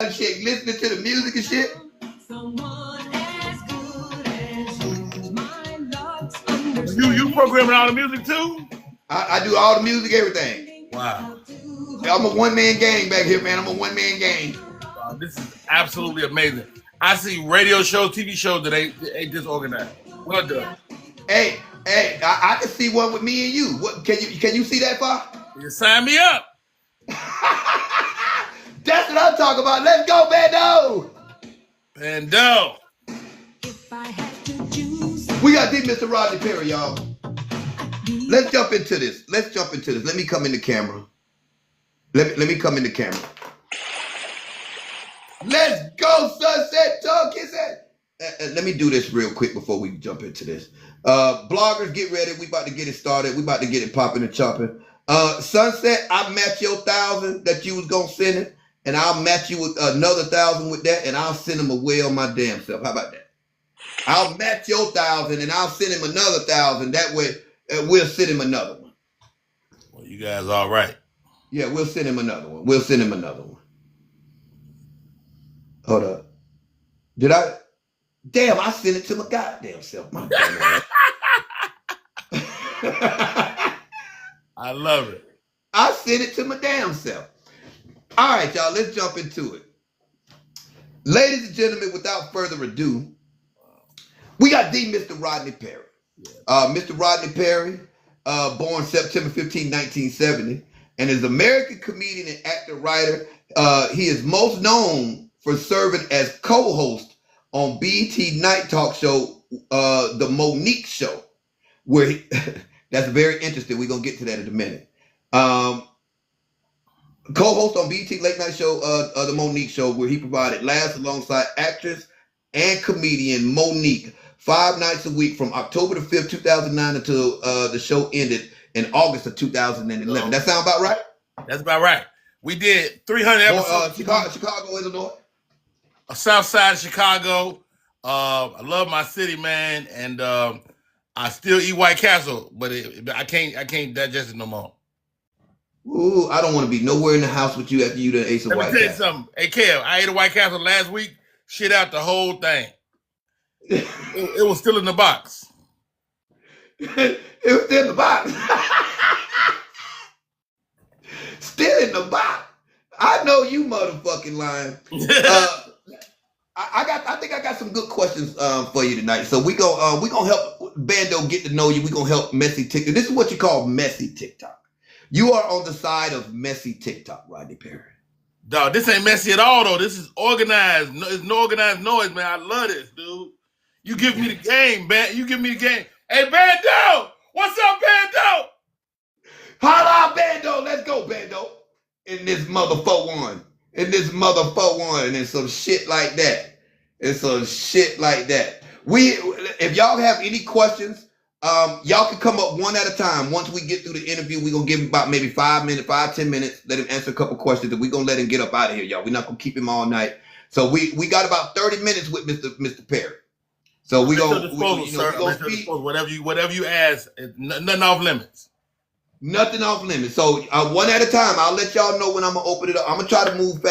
shit, listening to the music and shit. You programming all the music too? I do all the music, everything. Wow. I'm a one-man gang back here, man. I'm a one-man gang. Wow, this is absolutely amazing. I see radio shows, TV shows that ain't disorganized. Well done. Hey, I can see one with me and you. What can you see that far? You sign me up. That's what I'm talking about. Let's go, Bando. Bando. We got the Mr. Rodney Perry, y'all. Let's jump into this. Let me come in the camera. Let me come in the camera. Let's go, Sunset Talk. Let me do this real quick before we jump into this. Bloggers, get ready. We about to get it started. We about to get it popping and chopping. Sunset, I match your 1,000 that you was gonna send it, and I'll match you with another 1,000 with that, and I'll send him away on my damn self. How about that? I'll match your 1,000, and I'll send him another 1,000. That way, we'll send him another one. Well, you guys all right. Yeah, we'll send him another one. Hold up. Did I? Damn, I sent it to my goddamn self. My damn I love it. I sent it to my damn self. All right, y'all, let's jump into it. Ladies and gentlemen, without further ado, we got the Mr. Rodney Perry. Mr. Rodney Perry, born September 15, 1970, and is an American comedian and actor writer. He is most known for serving as co-host on BET night talk show, The Monique Show, where that's very interesting. We're going to get to that in a minute. Co-host on BET late night show, The Monique Show, where he provided laughs alongside actress and comedian Monique 5 nights a week from October the 5th, 2009 until the show ended in August of 2011. That sound about right? That's about right. We did 300 episodes. Chicago, Illinois. South side of Chicago. I love my city, man, and I still eat White Castle, but I can't digest it no more. Ooh, I don't want to be nowhere in the house with you after you done ate some White Castle. Let me tell you something. Hey, Kev, I ate a White Castle last week. Shit out the whole thing. It was still in the box. It was still in the box. Still in the box. I know you motherfucking lying. I think I got some good questions for you tonight. So we gonna help Bando get to know you. We gonna help messy TikTok. This is what you call messy TikTok. You are on the side of messy TikTok, Rodney Perry. Dog, this ain't messy at all, though. This is organized. It's no organized noise, man. I love this, dude. You give me the game, man. You give me the game. Hey, Bando! What's up, Bando? Holla, Bando! Let's go, Bando. In this motherfucker one. And some shit like that. If y'all have any questions, y'all can come up one at a time. Once we get through the interview, we're going to give him about maybe 10 minutes, let him answer a couple questions, and we're going to let him get up out of here, y'all. We're not going to keep him all night. So we got about 30 minutes with Mr. Perry. So we're going to whatever you ask, nothing off limits. Nothing off limits. So one at a time, I'll let y'all know when I'm going to open it up. I'm going to try to move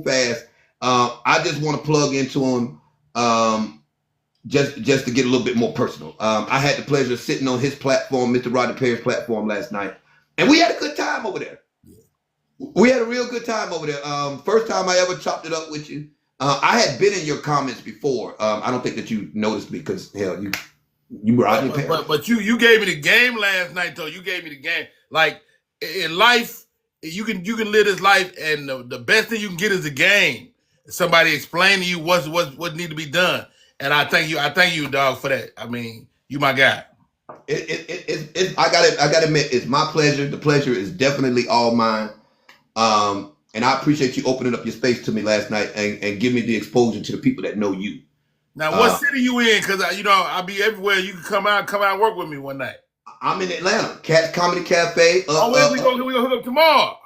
fast. I just want to plug into him just to get a little bit more personal. I had the pleasure of sitting on his platform, Mr. Rodney Perry's platform last night, and we had a good time over there. We had a real good time over there. First time I ever chopped it up with you. I had been in your comments before. I don't think that you noticed me because, hell, you Rodney Perry. But you gave me the game last night, though. You gave me the game. Like, in life, you can live this life, and the best thing you can get is a game. Somebody explain to you what need to be done. And I thank you, dog, for that. I mean, you my guy. I gotta admit, it's my pleasure. The pleasure is definitely all mine. And I appreciate you opening up your space to me last night and give me the exposure to the people that know you. Now, what city you in? Because I'll be everywhere. You can come out and work with me one night. I'm in Atlanta, Kevdacomic Cafe. We gonna hook up tomorrow.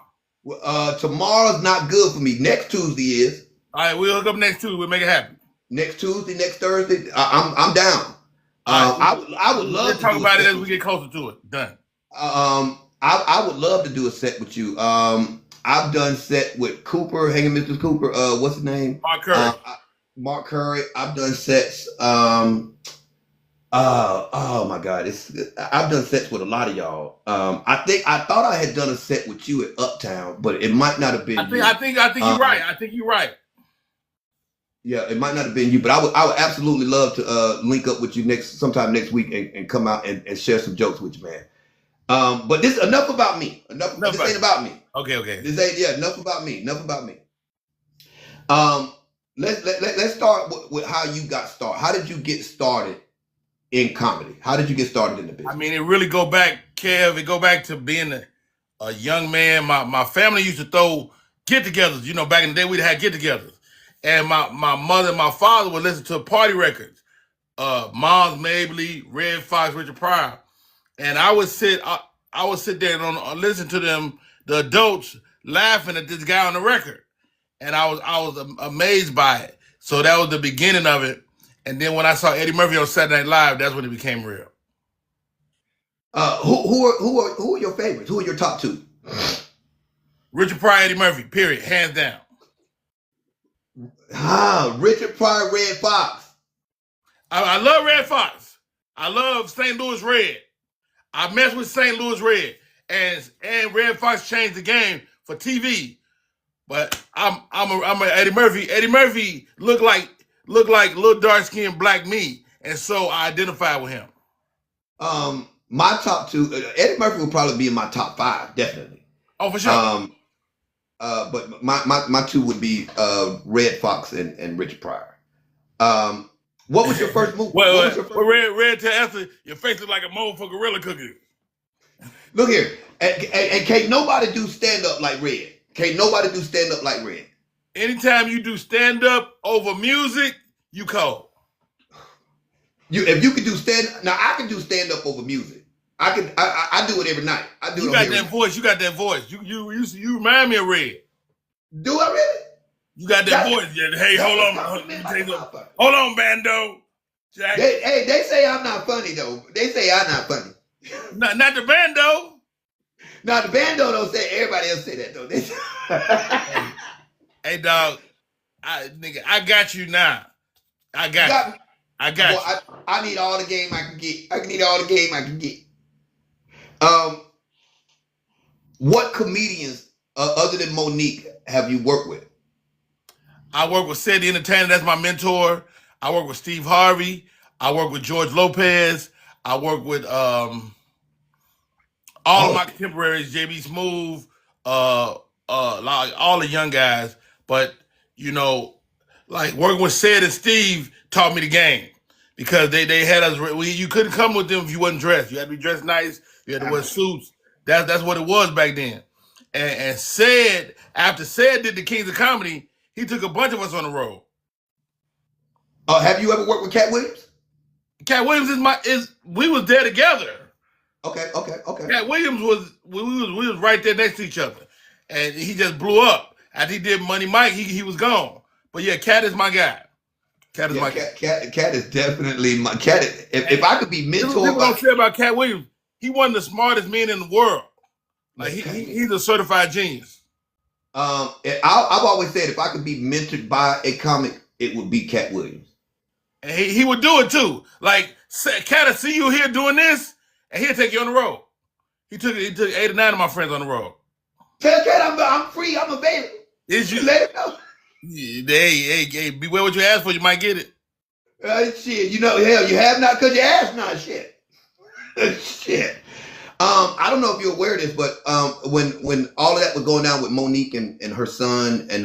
Tomorrow's not good for me. Next Tuesday is. All right, we'll hook up next Tuesday. We'll make it happen. Next Tuesday, next Thursday, I'm down. I would love to talk about it as we get closer to it. Done. I would love to do a set with you. I've done set with Cooper, Hanging Mr. Cooper. What's his name? Mark Curry. Mark Curry. I've done sets. Oh my God! I've done sets with a lot of y'all. I thought I had done a set with you at Uptown, but it might not have been you. I think you're right. I think you're right. Yeah, it might not have been you, but I would absolutely love to link up with you sometime next week and come out and share some jokes with you, man. But this enough about me. This ain't about me. Okay. Enough about me. Let's start with how you got started. How did you get started in comedy? How did you get started in the business? I mean, it really go back, Kev. It go back to being a young man. My family used to throw get-togethers. You know, back in the day, we'd have get-togethers. And my mother and my father would listen to party records. Miles Mabley, Red Fox, Richard Pryor. And I would sit there and listen to them, the adults, laughing at this guy on the record. And I was amazed by it. So that was the beginning of it. And then when I saw Eddie Murphy on Saturday Night Live, that's when it became real. Who are your favorites? Who are your top two? Richard Pryor, Eddie Murphy, period, hands down. Richard Pryor, Red Fox. I love Red Fox. I love St. Louis Red. I mess with St. Louis Red, and Red Fox changed the game for TV. But I'm a Eddie Murphy. Eddie Murphy looked like little dark skinned black me, and so I identify with him. My top two, Eddie Murphy would probably be in my top five, definitely. Oh, for sure. But my two would be Red Fox and Richard Pryor. What was your first movie? Red to answer, your face is like a mold for gorilla cookies. Look here, and can't nobody do stand up like Red. Can't nobody do stand up like Red. Anytime you do stand up over music, you cold. If you could do now I can do stand up over music. I do it every night. You got that voice. You got that voice. You remind me of Red. Do I really? You got that voice. Yeah, hey, hold on, Bando. Jack. They say I'm not funny though. They say I'm not funny. Not the Bando. No, the Bando don't say. Everybody else say that though. Hey, dog. I got you now. I got you. I need all the game I can get. I need all the game I can get. What comedians other than Monique have you worked with? I work with Sid the Entertainer. That's my mentor. I work with Steve Harvey. I work with George Lopez. I work with all of my contemporaries, JB Smooth, like all the young guys. But you know, like working with Sid and Steve taught me the game because they had us. You couldn't come with them if you wasn't dressed. You had to be dressed nice. You had to wear suits. That's what it was back then. And Sid, after Sid did the Kings of Comedy, he took a bunch of us on the road. Have you ever worked with Cat Williams? Cat Williams we was there together. Okay. Cat Williams we was right there next to each other, and he just blew up. After he did Money Mike, he was gone. But yeah, Cat is my guy. Cat is definitely my Cat. If I could be mentored, people don't say about Cat Williams, he wasn't the smartest man in the world. Like he's a certified genius. I've always said if I could be mentored by a comic, it would be Cat Williams. And he would do it too. Like Cat will see you here doing this, and he'll take you on the road. He took 8 or 9 of my friends on the road. Tell Cat I'm free. I'm available. Is you let him know? Hey, beware what you ask for. You might get it. Shit, you know, hell, you have not because you asked not. Shit. Shit. I don't know if you're aware of this, but when all of that was going down with Monique and her son and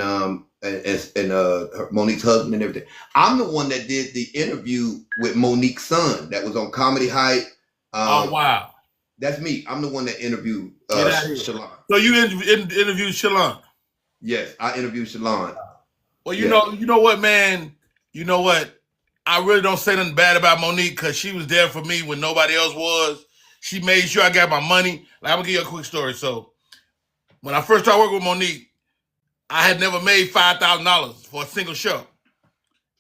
Monique's husband and everything, I'm the one that did the interview with Monique's son that was on Comedy Hype. Oh wow, that's me. I'm the one that interviewed Shalon. So you interviewed Shalon? Yes, I interviewed Shalon. Well, you know what, man. You know what? I really don't say nothing bad about Monique because she was there for me when nobody else was. She made sure I got my money. Like, I'm gonna give you a quick story. So when I first started working with Monique, I had never made $5,000 for a single show.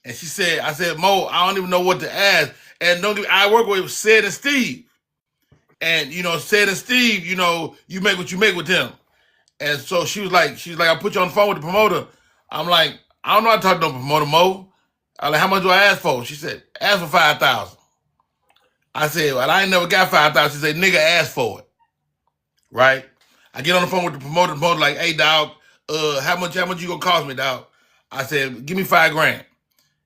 And I said, Mo, I don't even know what to ask. And I work with Sid and Steve. And, Sid and Steve, you make what you make with them. And so she's like, I'll put you on the phone with the promoter. I'm like, I don't know how to talk to no promoter, Mo. I'm like, how much do I ask for? She said, ask for 5,000. I said, well, I ain't never got 5,000. She said, nigga, ask for it. Right? I get on the phone with the promoter like, hey, dog, how much you gonna cost me, dog? I said, give me $5,000.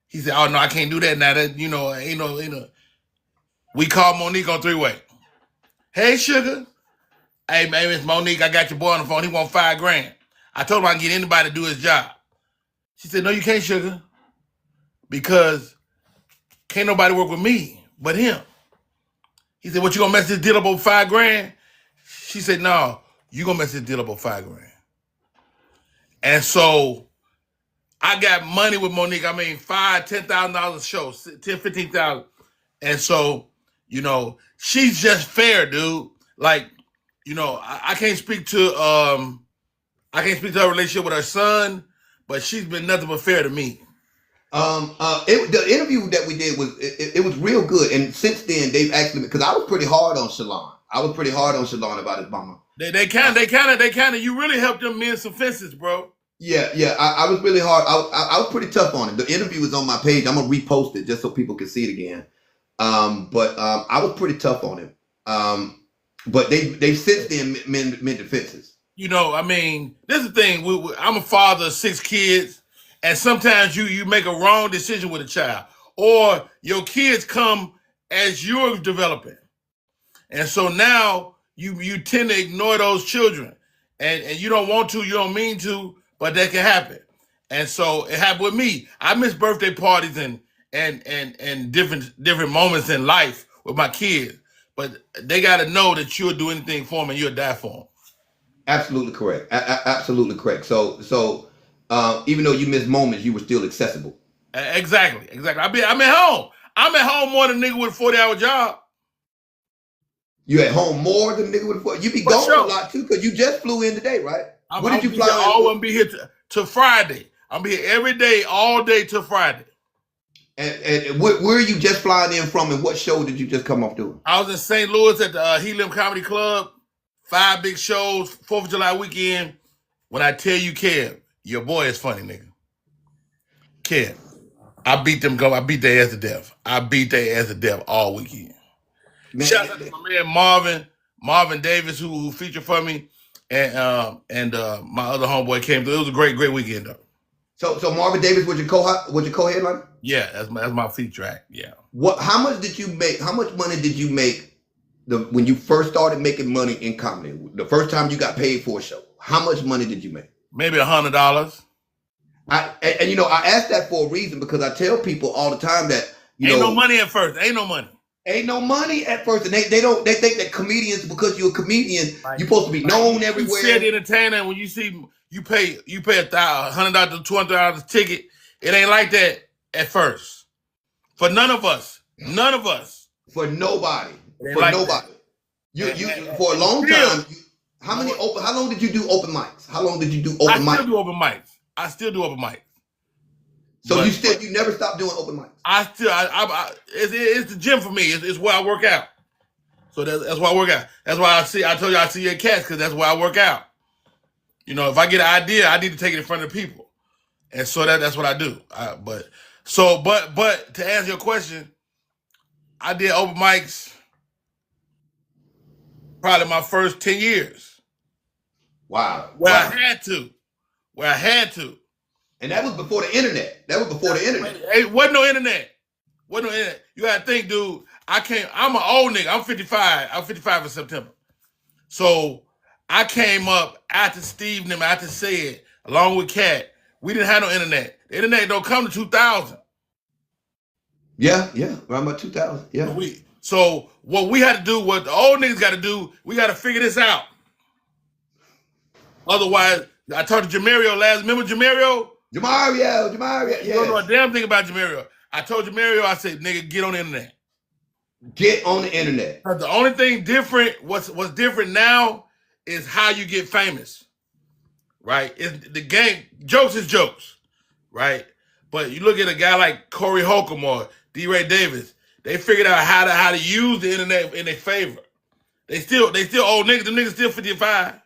He said, oh no, I can't do that now. That ain't no. We called Monique on 3-way. Hey, sugar. Hey, man, Miss Monique, I got your boy on the phone. He want $5,000. I told him I can get anybody to do his job. She said, no, you can't, sugar. Because can't nobody work with me but him. He said, what, you gonna mess this deal up over $5,000? She said, no, you gonna mess this deal up over $5,000. And so I got money with Monique. I mean, $10,000 a show, $15,000. And so, she's just fair, dude. Like, I can't speak to her relationship with her son, but she's been nothing but fair to me. The interview that we did it was real good, and since then they've actually, because I was pretty hard on Shalon. About his mama. They kind of. You really helped them mend some fences, bro. Yeah. I was really hard. I was pretty tough on him. The interview is on my page. I'm gonna repost it just so people can see it again. But I was pretty tough on him. But they since then mended fences. I mean, this is the thing. I'm a father of 6 kids. And sometimes you make a wrong decision with a child, or your kids come as you're developing. And so now you tend to ignore those children, and you don't want to, you don't mean to, but that can happen. And so it happened with me. I miss birthday parties and different moments in life with my kids, but they got to know that you'll do anything for them and you'll die for them. Absolutely correct. Absolutely correct. So even though you missed moments, you were still accessible. Exactly. I'm at home. I'm at home more than a nigga with a 40-hour job. You at home more than a nigga with a 40? You be gone a lot too, because you just flew in today, right? When did you fly in? I'm going to be here till Friday. I'm going to be here every day, all day till Friday. And where are you just flying in from, and what show did you just come off doing? I was in St. Louis at the Helium Comedy Club. 5 big shows, 4th of July weekend. When I tell you, Kev, your boy is funny, nigga. Kev, I beat their ass to death. I beat their ass to death all weekend. Man, shout out to my man Marvin Davis, who featured for me, and my other homeboy came through. It was a great weekend though. So Marvin Davis was your co-headliner? Yeah, that's my feature act. Yeah. How much did you make? How much money did you make when you first started making money in comedy? The first time you got paid for a show, how much money did you make? Maybe $100. I asked that for a reason, because I tell people all the time that ain't no money at first. Ain't no money at first, and they think that comedians, because you're a comedian, you're supposed to be known everywhere. You said entertainer, when you see you pay $100 to $200 ticket, it ain't like that at first. For none of us. For nobody. Like nobody. You for a long time. How long did you do open mics? How long did you do open mics? I still do open mics. So you never stopped doing open mics? It's the gym for me. It's where I work out. So that's why I work out. That's why I told you I see your cats, because that's where I work out. If I get an idea, I need to take it in front of people. And so that's what I do. But to answer your question, I did open mics probably my first 10 years. Wow. Where I had to. And that was before the internet. It wasn't no internet. You gotta think, dude. I'm an old nigga. I'm 55. I'm 55 in September. So I came up after Steve and them, after Said, along with Cat. We didn't have no internet. The internet don't come to 2000. Yeah, around about 2000. Yeah. So what we had to do, what the old niggas got to do, we got to figure this out. Otherwise, I talked to Jamario last. Remember Jamario? Jamario. You don't know a damn thing about Jamario. I told Jamario, I said, nigga, get on the internet. Get on the internet. The only thing different, what's different now, is how you get famous. Right? It's the game. Jokes is jokes. Right? But you look at a guy like Corey Holcomb or D. Ray Davis, they figured out how to use the internet in their favor. They still old niggas. Them niggas still 55.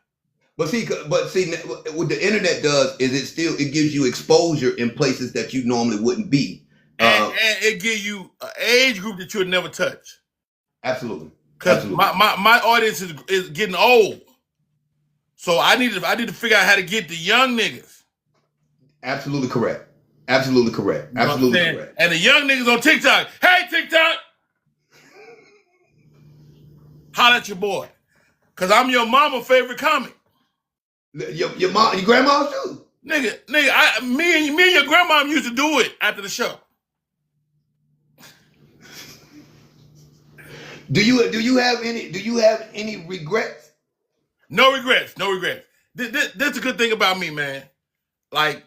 But see, what the internet does is it gives you exposure in places that you normally wouldn't be. And it give you an age group that you would never touch. Absolutely. Because my audience is getting old. So I need to figure out how to get the young niggas. Absolutely correct. Absolutely correct. Absolutely correct. And the young niggas on TikTok. Hey, TikTok. Holla at your boy. Because I'm your mama favorite comic. Your mom, your grandma too. Nigga, me and your grandma used to do it after the show. Do you have any regrets? No regrets. No regrets. This is a good thing about me, man. Like,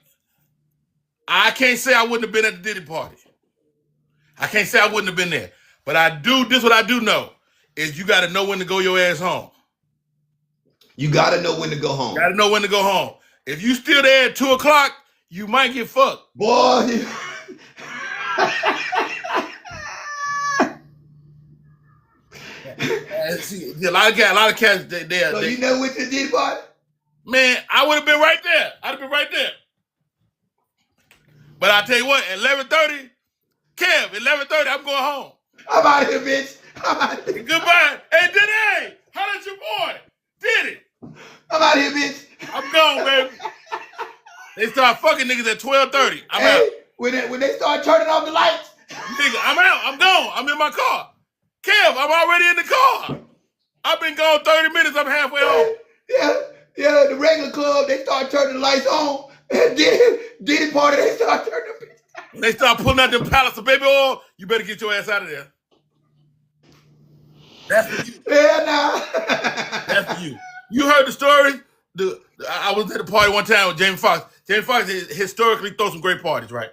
I can't say I wouldn't have been at the Diddy party. I can't say I wouldn't have been there. But what I do know is you got to know when to go your ass home. You got to know when to go home. Got to know when to go home. If you still there at 2 o'clock, you might get fucked. Boy. See, a lot of cats, they So you know what you did, boy? Man, I would have been right there. I'd have been right there. But I tell you what, at 11:30, Kev, at 11:30, I'm going home. I'm out of here, bitch. I'm out of here. Goodbye. Hey, Diddy, holla at your boy. Diddy. I'm out of here, bitch. I'm gone, baby. They start fucking niggas at 12:30. I'm out. When they start turning off the lights. Nigga, I'm out. I'm gone. I'm in my car. Kev, I'm already in the car. I've been gone 30 minutes. I'm halfway home. Yeah, the regular club, they start turning the lights on. And Diddy party, they start turning the bitch down. When they start pulling out them pallets of baby oil, you better get your ass out of there. That's for you. Yeah, nah. That's for you. You heard the story? I was at a party one time with Jamie Foxx. Jamie Foxx historically throws some great parties, right?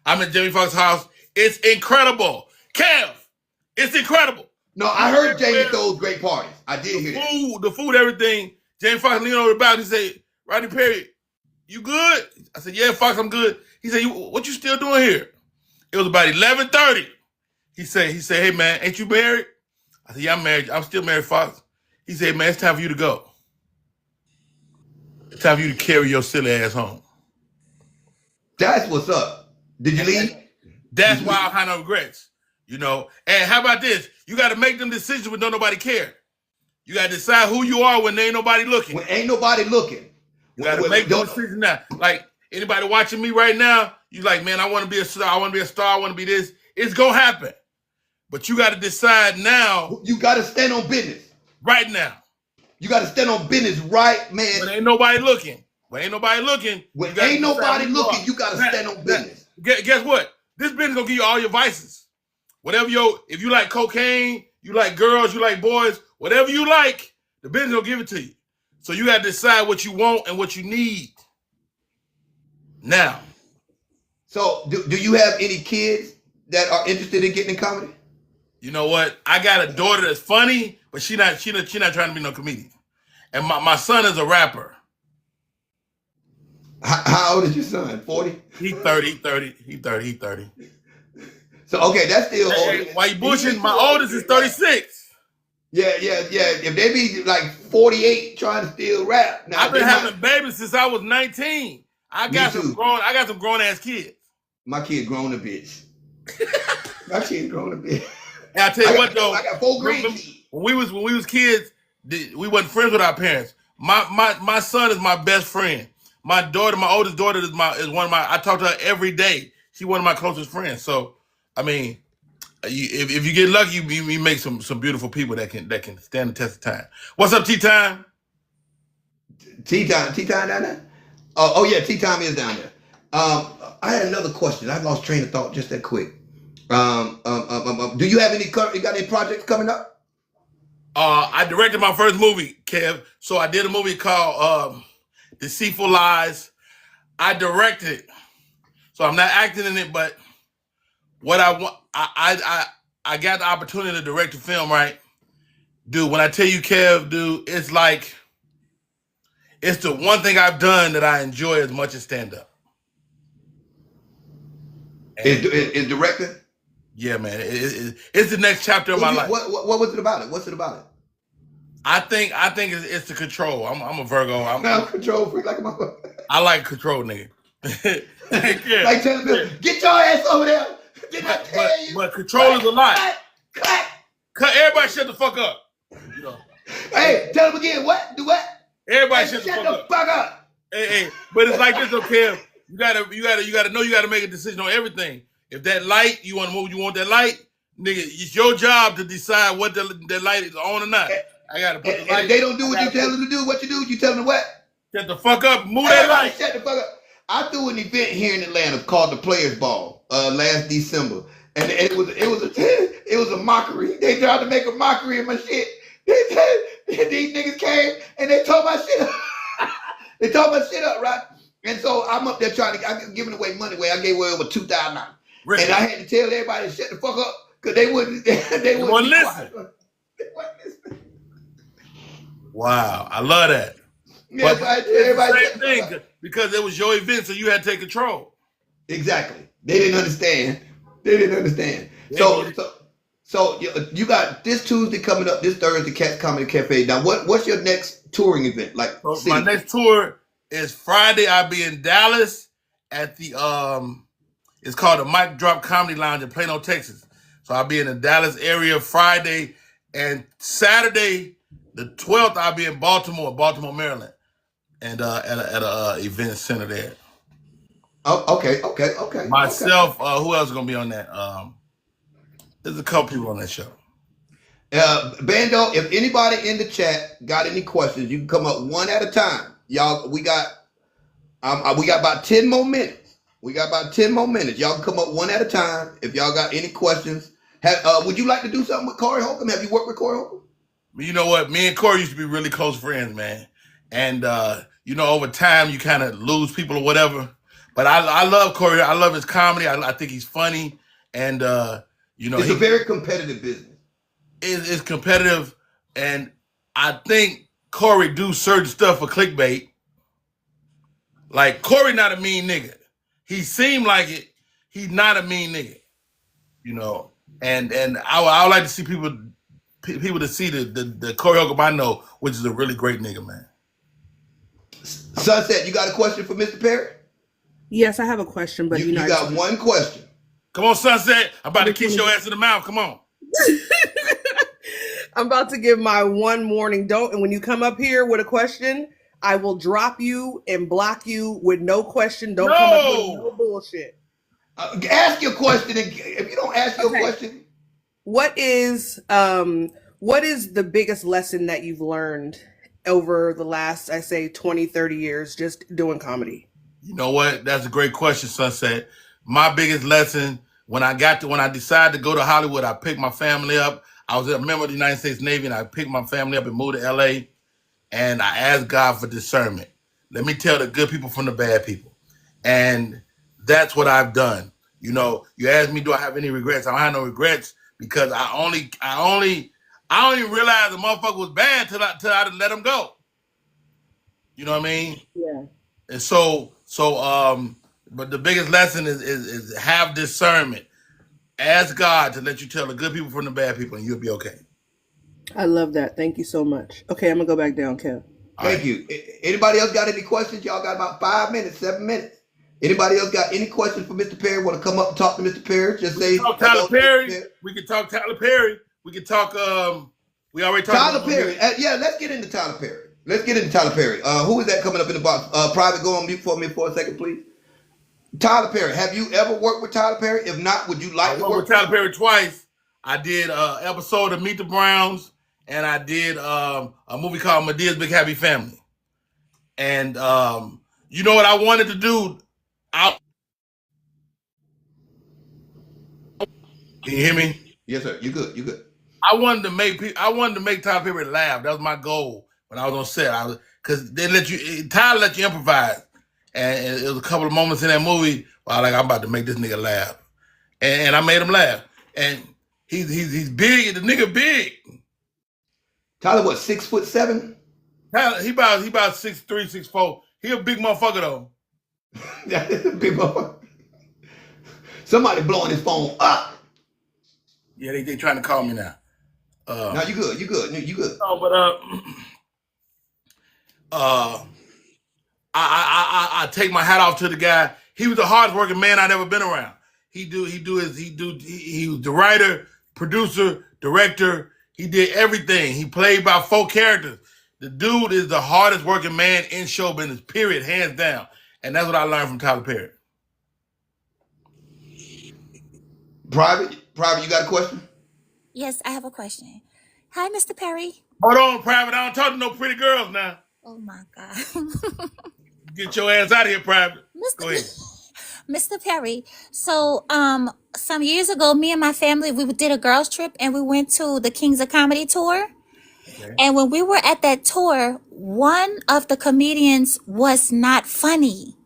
I'm at Jamie Foxx's house. It's incredible. Kev, it's incredible. No, I heard Jamie throws great parties. I did hear that. The food, everything. Jamie Foxx leaned over the balcony and said, Rodney Perry, you good? I said, yeah, Fox, I'm good. He said, what you still doing here? It was about 11:30. He said, hey, man, ain't you married? I said, yeah, I'm married. I'm still married, Fox. He said, man, it's time for you to go. It's time for you to carry your silly ass home. That's what's up. Did you leave? That's why I have no regrets. You know, and how about this? You got to make them decisions when don't nobody care. You got to decide who you are when there ain't nobody looking. When ain't nobody looking. You got to make those decisions now. Like, anybody watching me right now, you like, man, I want to be a star. I want to be a star. I want to be this. It's going to happen. But you got to decide now. You got to stand on business. Right now. You got to stand on business right, man. When ain't nobody looking. When ain't nobody looking. When ain't nobody looking, you got to stand on business. Guess what? This business going to give you all your vices. Whatever if you like cocaine, you like girls, you like boys, whatever you like, the business will give it to you. So you got to decide what you want and what you need. Now. So do you have any kids that are interested in getting in comedy? You know what? I got a daughter that's funny, but she not trying to be no comedian. And my son is a rapper. How old is your son? 40? He's 30. He's 30. So, okay, that's still old. Why you bullshitting? My oldest is 36. Yeah. If they be like 48 trying to still rap. Now, I've been having babies since I was 19. I got some grown ass kids. My kid grown a bitch. My kid grown a bitch. And I tell you what though, I got 4 grandkids. When we was kids, we wasn't friends with our parents. My son is my best friend. My daughter, my oldest daughter is one of my. I talk to her every day. She's one of my closest friends. So, I mean, if you get lucky, you make some beautiful people that can stand the test of time. What's up, T-Time? T-Time down there? Oh yeah, T-Time is down there. I had another question. I lost train of thought just that quick. Do you have you got any projects coming up? I directed my first movie, Kev. So I did a movie called Deceitful Lies. I directed it. So I'm not acting in it, but what I want, I got the opportunity to direct a film, right? Dude, when I tell you, Kev, dude, it's like, it's the one thing I've done that I enjoy as much as stand-up. Is directing? Yeah, man. It's the next chapter of my life. What was it about it? What's it about it? I think it's the control. I'm a Virgo. I'm control freak like a motherfucker. I like control, nigga. Yeah. Like telling them, get your ass over there. Did I tell you? But control is a lot. Cut. Everybody shut the fuck up. You know. Hey, tell them again. What? Do what? Everybody Hey, shut the fuck fuck up. up. Hey, but it's like this, okay? You gotta know you gotta make a decision on everything. If that light, you want to move, you want that light, nigga, it's your job to decide what the light is on or not. I gotta put the light. And if they don't do what you tell them to do, what you do? You tell them to what? Shut the fuck up, move that light. Shut the fuck up. I threw an event here in Atlanta called the Players Ball last December, and it was a mockery. They tried to make a mockery of my shit. These niggas came and they tore my shit up. They tore my shit up, right? And so I'm up there I'm giving away money. I gave away over $2,000, and I had to tell everybody to shut the fuck up because they wouldn't listen. They wouldn't listen. Wow, I love that. Yeah, but everybody same thing because it was your event, so you had to take control. Exactly. They didn't understand. So you got this Tuesday coming up, this Thursday, Cat Comedy Cafe. Now, what's your next touring event? My next tour is Friday. I'll be in Dallas at the it's called the Mic Drop Comedy Lounge in Plano, Texas. So I'll be in the Dallas area Friday, and Saturday, the 12th, I'll be in Baltimore, Maryland, and at a event center there. Oh, okay. Myself, who else is gonna be on that? There's a couple people on that show. Bando, if anybody in the chat got any questions, you can come up one at a time. Y'all, we got about 10 more minutes. Y'all can come up one at a time if y'all got any questions. Would you like to do something with Corey Holcomb? Have you worked with Corey Holcomb? You know what? Me and Corey used to be really close friends, man. And over time you kind of lose people or whatever. But I love Corey. I love his comedy. I think he's funny. And it's a very competitive business. It's competitive, and I think Corey do certain stuff for clickbait. Like, Corey not a mean nigga. He seemed like it. He's not a mean nigga. And I would like to see people to see the Corey Holcomb I know, which is a really great nigga, man. Sunset, you got a question for Mr. Perry? Yes, I have a question, but you got one question. Come on, Sunset. I'm about to kiss your ass in the mouth. Come on. I'm about to give my one warning. And when you come up here with a question, I will drop you and block you with no question. Don't come up with no bullshit. Ask your question. If you don't ask your question. What is the biggest lesson that you've learned over the last, I say, 20, 30 years just doing comedy? You know what? That's a great question, Sunset. My biggest lesson, when I decided to go to Hollywood, I picked my family up. I was a member of the United States Navy, and I picked my family up and moved to LA, and I asked God for discernment. Let me tell the good people from the bad people. And that's what I've done. You asked me, do I have any regrets? I don't have no regrets because I only realized the motherfucker was bad till I let him go. You know what I mean? Yeah. And but the biggest lesson is have discernment. Ask God to let you tell the good people from the bad people, and you'll be okay. I love that. Thank you so much. Okay, I'm gonna go back down, Kev. Thank you. Anybody else got any questions? Y'all got about 5 minutes, 7 minutes. Anybody else got any questions for Mr. Perry? Want to come up and talk to Mr. Perry? Just say Tyler Perry. We can talk Tyler Perry. We can talk. We already talked Tyler Perry. Yeah, let's get into Tyler Perry. Who is that coming up in the box? Private, go on mute for me for a second, please. Tyler Perry. Have you ever worked with Tyler Perry? If not, would you like to work with Tyler Perry twice? I did an episode of Meet the Browns, and I did a movie called Medea's Big Happy Family. And you know what I wanted to do? Can you hear me? Yes, sir. You good. I wanted to make Tyler Perry laugh. That was my goal when I was on set. Because Tyler let you improvise. And it was a couple of moments in that movie where I'm about to make this nigga laugh. And I made him laugh. And he's big, the nigga big. Tyler, what, 6'7"? Tyler, he about 6'3", 6'4". He a big motherfucker though. Yeah, big motherfucker. Somebody blowing his phone up. Yeah, they trying to call me now. No, you good. You good. You good. No, but I take my hat off to the guy. He was the hardest working man I'd ever been around. He was the writer, producer, director. He did everything. He played about 4 characters. The dude is the hardest working man in show business, period, hands down. And that's what I learned from Tyler Perry. Private, you got a question? Yes, I have a question. Hi, Mr. Perry. Hold on, Private. I don't talk to no pretty girls now. Oh my God. Get your ass out of here, Private. Go ahead. Mr. Perry. So, some years ago, me and my family, we did a girls trip and we went to the Kings of Comedy tour. Okay. And when we were at that tour, one of the comedians was not funny.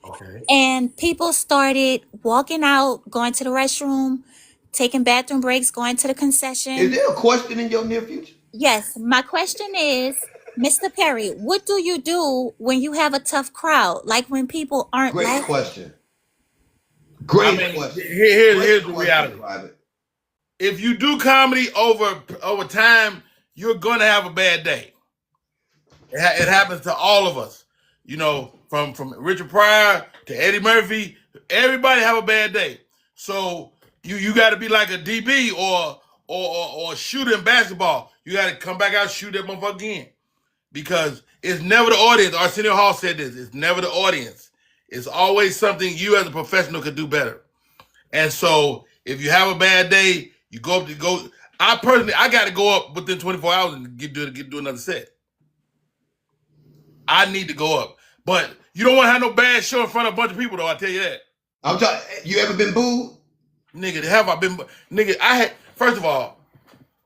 Okay. And people started walking out, going to the restroom, taking bathroom breaks, going to the concession. Is there a question in your near future? Yes. My question is, Mr. Perry, what do you do when you have a tough crowd? Like when people aren't Great laughing? question. Great question. Here's the reality. Private. If you do comedy over time, you're going to have a bad day. It happens to all of us. You know, from Richard Pryor to Eddie Murphy, everybody have a bad day. So you got to be like a DB or a shooter in basketball. You got to come back out and shoot that motherfucker again. Because it's never the audience. Arsenio Hall said this. It's never the audience. It's always something you as a professional could do better. And so if you have a bad day, you go. I got to go up within 24 hours and do another set. I need to go up. But you don't want to have no bad show in front of a bunch of people, though. I'll tell you that. I'm talking. You ever been booed? Nigga, have I been? Nigga, first of all,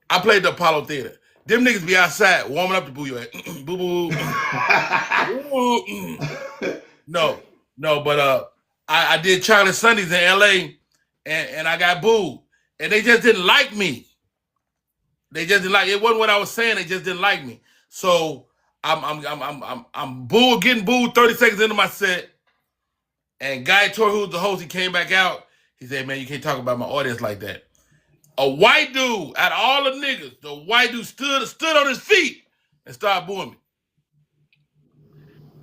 I played the Apollo Theater. Them niggas be outside warming up to boo you at. Boo boo. No, but I did Chocolate Sundays in LA and I got booed. And they just didn't like me. They just didn't like it. Wasn't what I was saying, they just didn't like me. So I'm getting booed 30 seconds into my set. And Guy Tor, who's the host, he came back out. He said, man, you can't talk about my audience like that. A white dude, out of all the niggas, the white dude stood on his feet and started booing me.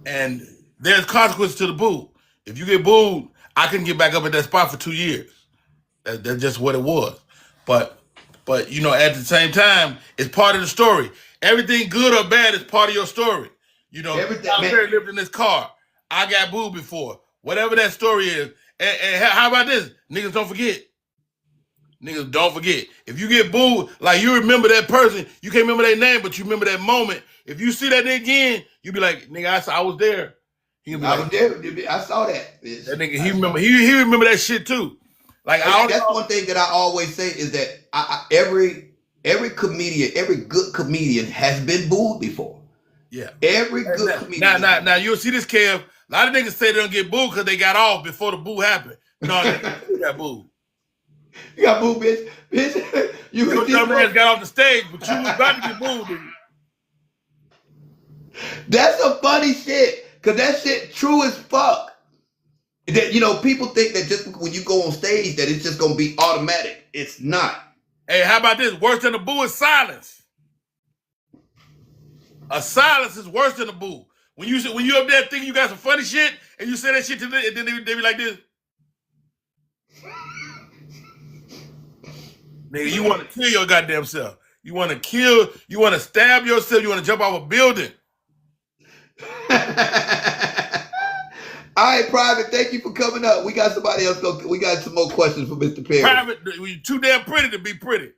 And there's consequences to the boo. If you get booed, I couldn't get back up at that spot for 2 years. That's just what it was. But you know, at the same time, it's part of the story. Everything good or bad is part of your story. You know, Perry lived in this car. I got booed before. Whatever that story is. And how about this? Niggas don't forget. Niggas don't forget. If you get booed, like you remember that person, you can't remember their name, but you remember that moment. If you see that nigga again, you be like, nigga, I was there. I was there. I saw that. That nigga, he remember that shit too. Like that's one thing that I always say is that every comedian, every good comedian has been booed before. Yeah. Every good comedian. Now you'll see this, Kev. A lot of niggas say they don't get booed because they got off before the boo happened. No, they got booed. You got booed, bitch. Bitch, you got off the stage, but you was about to get booed. Dude. That's some funny shit, cause that shit true as fuck. That, you know, people think that just when you go on stage that it's just gonna be automatic. It's not. Hey, how about this? Worse than a boo is silence. A silence is worse than a boo. When you up there thinking you got some funny shit and you say that shit to them, and then they be like this. Nigga, you want to kill your goddamn self. You want to stab yourself. You want to jump off a building. All right, Private, thank you for coming up. We got somebody else. We got some more questions for Mr. Perry. Private, you're too damn pretty to be pretty.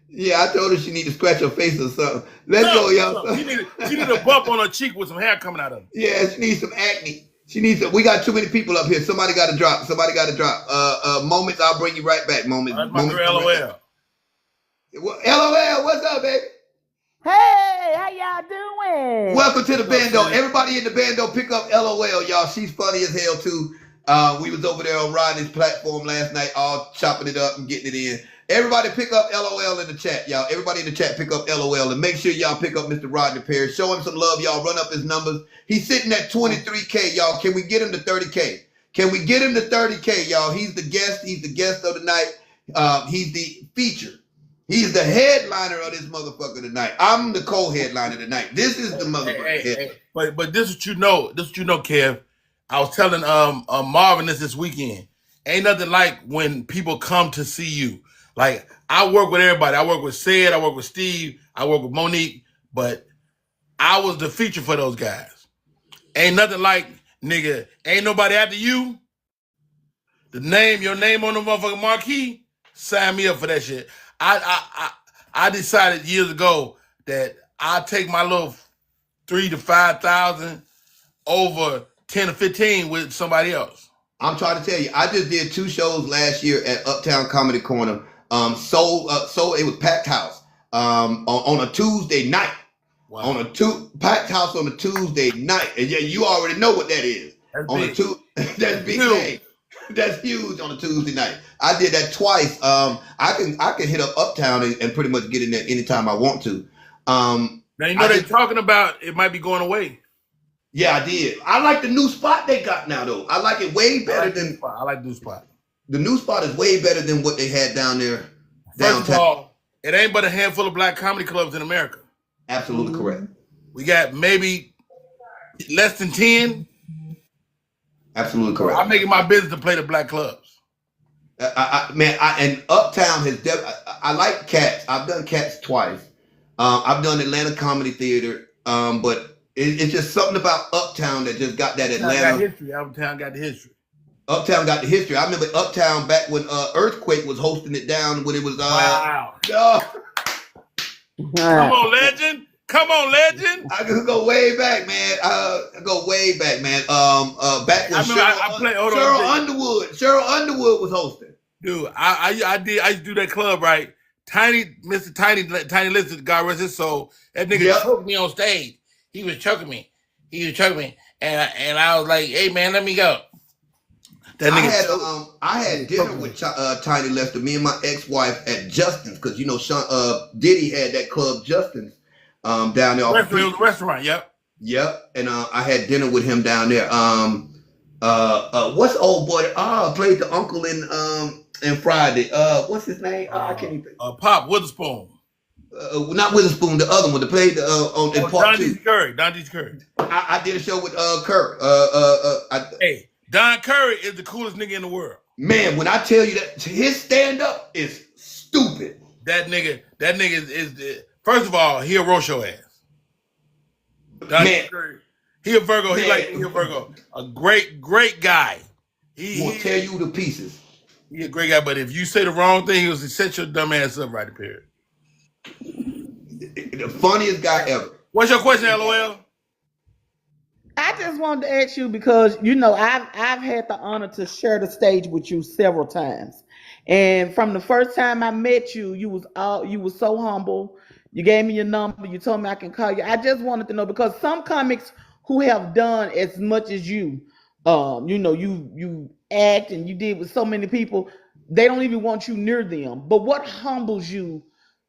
Yeah, I told her she need to scratch her face or something. Let's go, y'all. She need a bump on her cheek with some hair coming out of it. Yeah, she needs some acne. We got too many people up here. Somebody got to drop. Moments, I'll bring you right back. Moments. That's my girl, LOL. LOL, what's up, baby? Hey, how y'all doing? Welcome to the bando. Everybody in the bando, pick up LOL, y'all. She's funny as hell, too. We was over there on Rodney's platform last night, all chopping it up and getting it in. Everybody pick up LOL in the chat, y'all. Everybody in the chat pick up LOL and make sure y'all pick up Mr. Rodney Perry. Show him some love, y'all. Run up his numbers. He's sitting at 23K, y'all. Can we get him to 30K? Can we get him to 30K, y'all? He's the guest. He's the guest of the night. He's the feature. He's the headliner of this motherfucker tonight. I'm the co-headliner tonight. This is the motherfucker. Hey. But this is what you know. This is what you know, Kev. I was telling Marvin this weekend. Ain't nothing like when people come to see you. Like, I work with everybody. I work with Sid. I work with Steve. I work with Monique. But I was the feature for those guys. Ain't nothing like, nigga, ain't nobody after you. Your name on the motherfucking marquee, sign me up for that shit. I decided years ago that I'd take my little 3,000 to 5,000 over 10 to 15 with somebody else. I'm trying to tell you, I just did 2 shows last year at Uptown Comedy Corner. So it was packed house. On a Tuesday night. Wow. On a packed house on a Tuesday night. And yeah, you already know what that is. That's on big. That's big game. That's huge on a Tuesday night. I did that twice. I can hit up Uptown and pretty much get in there anytime I want to. Now you know they're talking about it might be going away. Yeah, I did. I like the new spot they got now though. I like it way better than I like the new spot. The new spot is way better than what they had down there. First of all, it ain't but a handful of black comedy clubs in America. Absolutely correct. We got maybe less than 10. Absolutely correct. I'm making my business to play the black clubs. And Uptown has I like Cats. I've done Cats twice. I've done Atlanta Comedy Theater. But it's just something about Uptown that just got that Atlanta. Got history. Uptown got the history. Uptown got the history. I remember Uptown back when Earthquake was hosting it down when it was wow. Come on, legend. Come on, legend. I can go way back, man. Back when Cheryl Underwood was hosting. Dude, I used to do that club, right? Mr. Tiny Listen, God rest his soul. That nigga choked me on stage. He was choking me. And I was like, hey man, let me go. That nigga I had dinner with Tiny Lester, me and my ex-wife at Justin's, because you know Diddy had that club Justin's down there. It was a restaurant, yep. Yep. And I had dinner with him down there. What's the old boy? Played the uncle in Friday. What's his name? I can't even think. Pop Witherspoon. Not Witherspoon, the other one that played in part 2. Don Curry. I did a show with Curry. Hey, Don Curry is the coolest nigga in the world. Man, when I tell you that his stand-up is stupid. That nigga is first of all, he a roast your ass. Don Curry. He a Virgo. He a Virgo. A great guy. He will tear you to pieces. He a great guy, but if you say the wrong thing, he was set your dumb ass up right period. The funniest guy ever. What's your question, LOL? I just wanted to ask you because you know I've had the honor to share the stage with you several times, and from the first time I met you, you was so humble. You gave me your number. You told me I can call you. I just wanted to know because some comics who have done as much as you, you know, you act and you did with so many people, they don't even want you near them. But what humbles you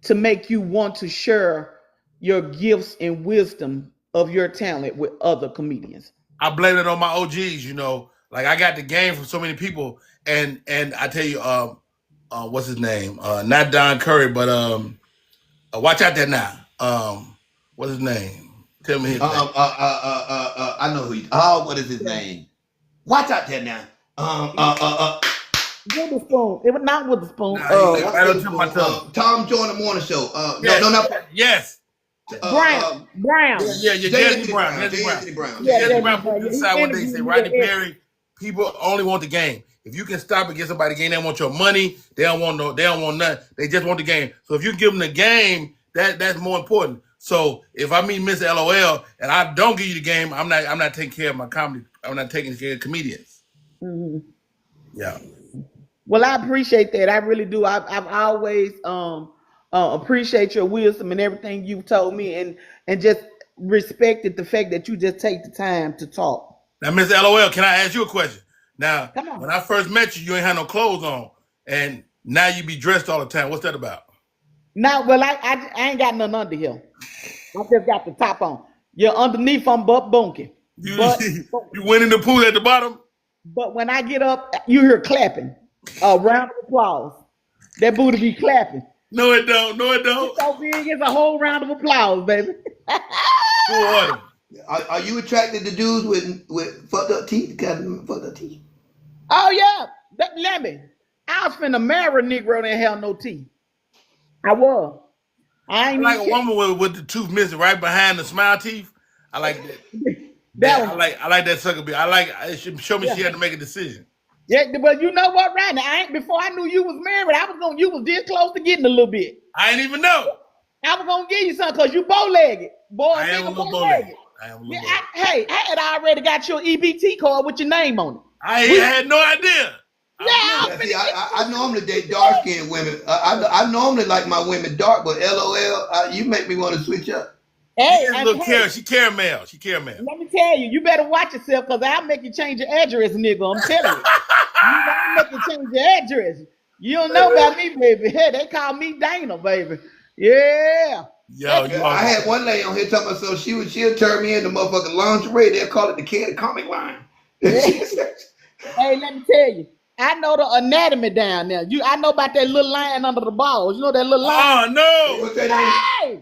to make you want to share your gifts and wisdom of your talent with other comedians? I blame it on my OGs, you know. Like I got the game from so many people, and I tell you, what's his name? Not Don Curry, but watch out there now. What's his name? Tell me his name. I know who. What is his name? Watch out there now. Witherspoon. It was not Witherspoon. Tom Joyner Morning Show. Yes. No, not yes. Brown. Yeah, Jesse Brown. Jesse Brown put aside what they say. Rodney Perry. People only want the game. If you can stop and get somebody the game, they don't want your money. They don't want nothing. They just want the game. So if you give them the game, that's more important. So if I meet Miss LOL and I don't give you the game, I'm not taking care of my comedy. I'm not taking care of comedians. Mm-hmm. Yeah. Well, I appreciate that. I really do. I've always appreciate your wisdom and everything you've told me, and just respected the fact that you just take the time to talk. Now, Miss LOL, can I ask you a question? Now, when I first met you, you ain't had no clothes on, and now you be dressed all the time. What's that about? Now, well, I ain't got nothing under here. I just got the top on. You're underneath, I'm butt bunking. You went in the pool at the bottom? But when I get up, you hear clapping. A round of applause. That booty be clapping. No, it don't. No, it It's don't. so big, it's a whole round of applause, baby. Who ordered? Are you attracted to dudes with fucked up teeth? Got fucked up teeth. Oh yeah, let me. I was finna marry a Negro that had no teeth. I was. I I ain't like even a kidding. woman with the tooth missing right behind the smile teeth. I like that. That I was like that sucker. I like. It should show me yeah. she had to make a decision. Yeah, but you know what, Rodney? I ain't before I knew you was married. You was this close to getting a little bit. I ain't even know. I was gonna give you something because you bow-legged. Boy, I am a nigga little bow-legged. bow-legged. I am a Yeah, little bow-legged. I had already got your EBT card with your name on it. I We, had no idea. yeah, I'm I'm Yeah, good. finna see, get I normally date you. dark skinned women. I normally like my women dark, but LOL, you make me want to switch up. She Hey, is a little hey, She caramel. She caramel. let me tell you, you better watch yourself because I'll make you change your address, nigga. I'm telling you. I'll make you change your address. You don't know about me, baby. Hey, they call me Dana, baby. Yeah. Yo, you I all. had one lady on here talking about so she'll turn me into motherfucking lingerie. They'll call it the Kevdacomic line. Hey, let me tell you. I know the anatomy down there. I know about that little line under the balls. You know that little line? Oh no. What's that name? Hey!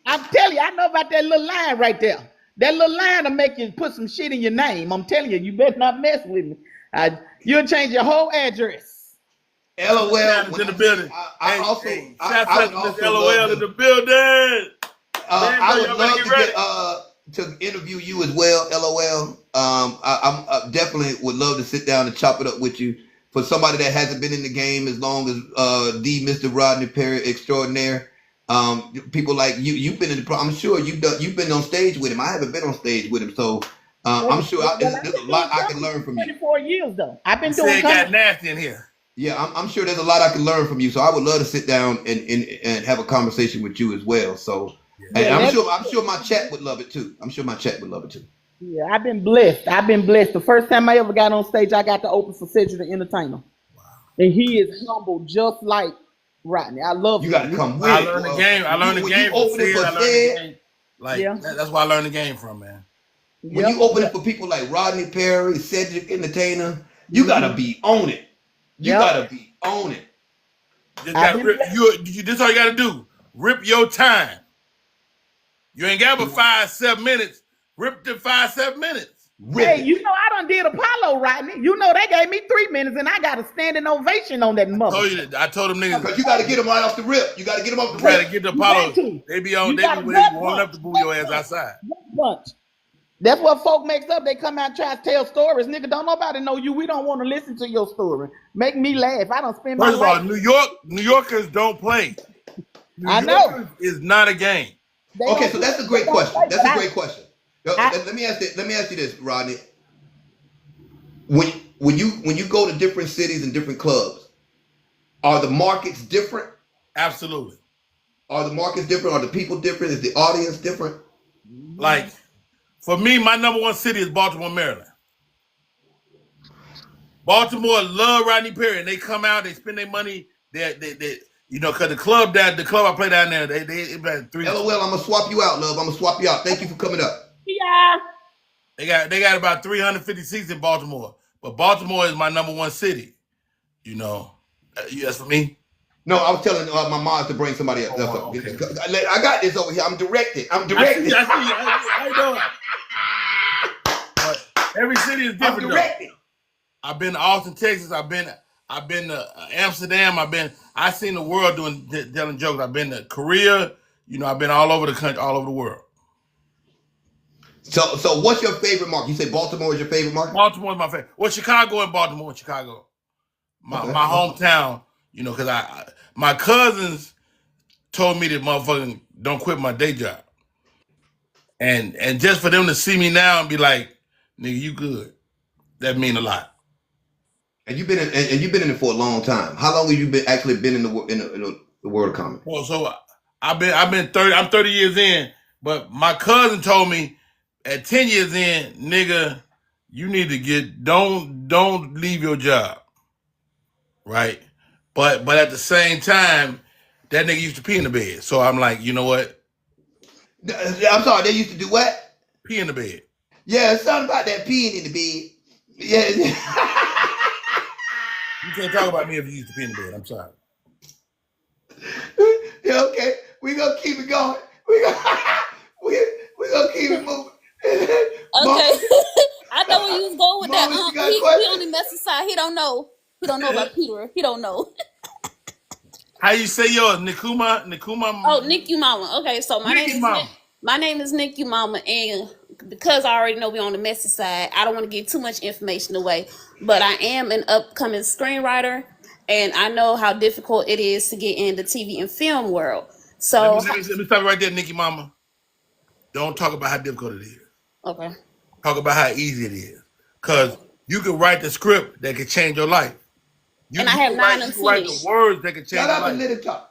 I'm telling you, I know about that little line right there. That little line will make you put some shit in your name. I'm telling you, you better not mess with me. You'll change your whole address. LOL. Down When in the I say building. I Hey, also hey, I, shout I out would to Miss also love LOL in to the building. Man, I bro, would y'all better love get to ready. get to interview you as well, LOL. I definitely would love to sit down and chop it up with you. For somebody that hasn't been in the game as long as the Mr. Rodney Perry extraordinaire, people like you've been in the. I'm sure you've been on stage with him. I haven't been on stage with him, so Well, I'm sure well, I've there's a been lot doing I can comedy learn for from you. 24 years, though. I've You been say doing it got comedy. nasty in here. Yeah, I'm sure there's a lot I can learn from you. So I would love to sit down and have a conversation with you as well. So, Yeah. and Yeah, I'm sure my chat would love it too. I'm sure my chat would love it too. yeah, I've been blessed. I've been blessed. The first time I ever got on stage, I got to open for Cedric the Entertainer. And he is humble just like Rodney. I love You got to him. come with I it. learned the game. I learned the When you game from open it Sid. for I learned the Sid, game. Like Yeah. that's where I learned the game from, man. when Yep. you open it Yep. for people like Rodney Perry, Cedric Entertainer, you gotta Mm-hmm. be on it. You Yep. gotta be on it. Just I've got been rip. blessed. This all you got to do. Rip your time. You ain't got but 5-7 minutes. Rip the 5-7 minutes. Rip Hey, it. you know I done did Apollo, Rodney. You know they gave me 3 minutes and I got a standing ovation on that Told you motherfucker. that. I told them niggas. Cause you gotta get them right off the rip. You gotta get them off You the gotta rip. get the You got Apollo. to. They be on. You They got be a when they gut warming punch. up to boo your Gut ass punch. outside. Gut punch. That's what folk makes up. They come out and try to tell stories. Nigga, don't nobody know you. We don't want to listen to your story. Make me laugh. I don't spend my First of all, life. New Yorkers don't play. New I know. Yorkers is not a game. They Okay, don't so play. that's a They great don't question. play. That's But a great question. I Let me ask you this, Rodney. When you go to different cities and different clubs, are the markets different? Absolutely. Are the markets different? Are the people different? Is the audience different? Like for me, my number one city is Baltimore, Maryland. Baltimore love Rodney Perry, and they come out, they spend their money. They cause the club I play down there, they about three. LOL, I'm gonna swap you out, love. I'm gonna swap you out. Thank you for coming up. yeah. They got about 350 seats in Baltimore, but Baltimore is my number one city. You know, yes for me. No, I was telling my mom to bring somebody else up. Oh, okay. I got this over here. I'm directed. I'm I see. directed. I know. But every city is I'm different though. directed. I've been to Austin, Texas. I've been to Amsterdam. I seen the world telling jokes. I've been to Korea. You know, I've been all over the country, all over the world. So what's your favorite market? You say Baltimore is your favorite market? Baltimore's my favorite. Well, Chicago and Baltimore and Chicago. My Okay. hometown, you know, because my cousins told me that motherfucking don't quit my day job. And just for them to see me now and be like, nigga, you good. That mean a lot. And you've been in it for a long time. How long have you been in the world of comedy? Well, so I've been 30. I'm 30 years in, but my cousin told me at 10 years in, nigga, you need to don't leave your job, right? But at the same time, that nigga used to pee in the bed. So I'm like, you know what? I'm sorry, they used to do what? Pee in the bed. Yeah, it's something about that peeing in the bed. Yeah. You can't talk about me if you used to pee in the bed. I'm sorry. We gonna keep it going. We gonna we gonna keep it moving. Mama, Okay. I know where you was going with that. Mama, you got a He question? on the message side. He don't know. He don't know about Peter. He don't know. How you say yours? Nikuma? Oh, Nick you mama. Okay, so my Nikki name is mama. my name is Nick you mama, and because I already know we on the message side, I don't want to give too much information away. But I am an upcoming screenwriter, and I know how difficult it is to get in the TV and film world. Let me, So let me, let me stop you right there, Nikki mama. Don't talk about how difficult it is. okay, Talk about how easy it is. Because you can write the script that can change your life. and I have 9 You can write the unfinished. words that can change Shut your up and life. let it talk.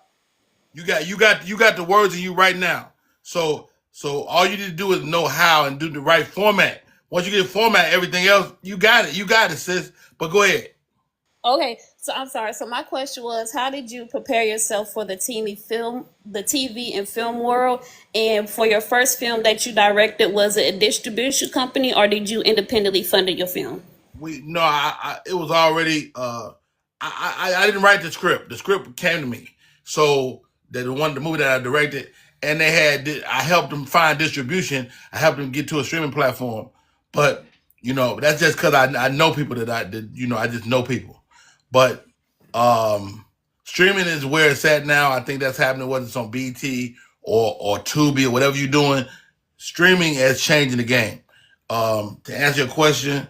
You got the words in you right now. So all you need to do is know how and do the right format. Once you get format, everything else, you got it. You got it, sis. But go ahead. Okay, so I'm sorry. So my question was, how did you prepare yourself for the TV and film world? And for your first film that you directed, was it a distribution company or did you independently fund your film? It was already I didn't write the script. The script came to me. So the movie that I directed, and I helped them find distribution. I helped them get to a streaming platform. But that's just because I know people I just know people. But streaming is where it's at now. I think that's happening whether it's on BT or Tubi or whatever you're doing. Streaming is changing the game. To answer your question,